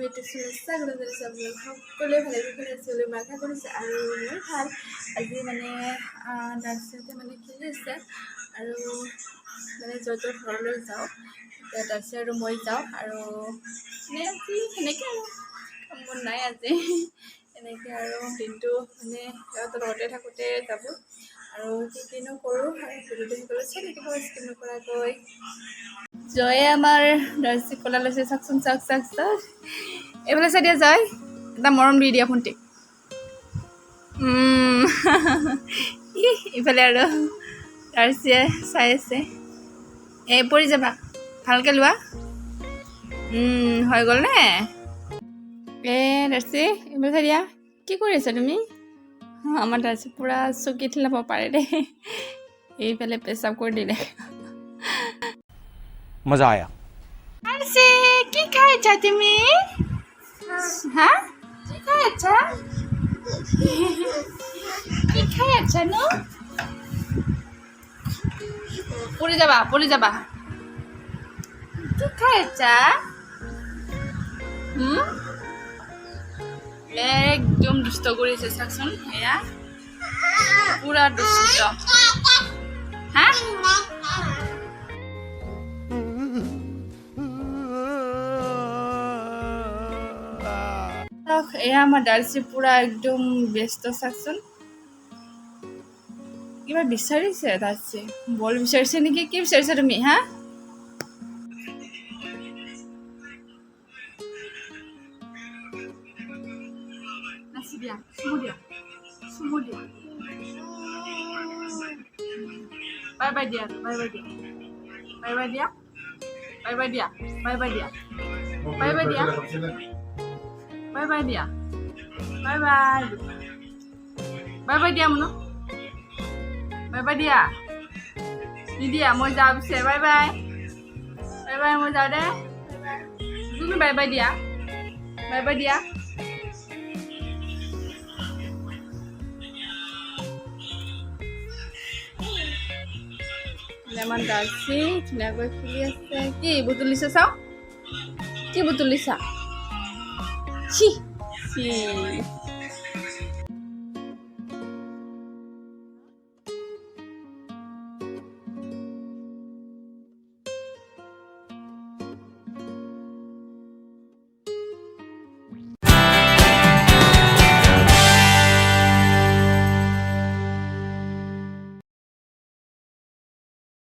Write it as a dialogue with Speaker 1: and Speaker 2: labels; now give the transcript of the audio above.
Speaker 1: itu selesai kalau dari sebelum kuliah hari ini sebelum makan aku bisa alu hal aja mana Daarshi itu mana kiri se alu mana jodoh kalau jauh ya Daarshi alu mau jauh alu nih sih ini kan kamu naik aja ini kan alu pintu mana ya terus takutnya tabu alu kini koru alu jadi kalau sih kita harus kini koru koi জয়ে আমাৰ Daarshi কলা লৈছে চাকচোন চাক চাক চাক এইফালে চাই দিয়া জয় এটা মৰম দি দিয়া ভণ্টি ইফালে আৰু Daarshi চাই আছে এই পৰি যাবা ভালকৈ লোৱা হৈ গ'ল নে Daarshi এইফালে চাই দিয়া কি কৰি আছা তুমি আমাৰ Daarshi পূৰা চকীত ল'ব পাৰে দেই এইফালে পেচাব কৰি দিলে
Speaker 2: मजा आया
Speaker 1: Daarshi কি খাইছা তুমি হ্যাঁ কি খাইছা কি খাইছা নো পড়ে যাবা কি খাইছা একদম দুষ্ট কৰিছে চাচোন এয়া পুৰা দুষ্ট হ্যাঁ এয়া আমাৰ Daarshi পুৰা একদম ব্যস্ত চাচোন কিবা বিচাৰিছে Daarshi বল বিচাৰিছে নেকি কি বিচাৰিছা তুমি হা নাচি দিয়া চুমু দিয়া বাই বাই দিয়া বাই বাই দিয়া Bye bye dia. Bye bye dia. Bye bye dia. Bye bye dia. Bye bye. Bye bye dia mano. Bye bye dia. Ini dia mau jawab saya. Bye bye. Bye bye mau jawab deh. Ini bye bye dia. Bye bye dia. Lemon Daarshi, ধুনীয়াকৈ ফুলি আছে কি বুটুলিছে চাও কি বুটুলিছা ছি ছি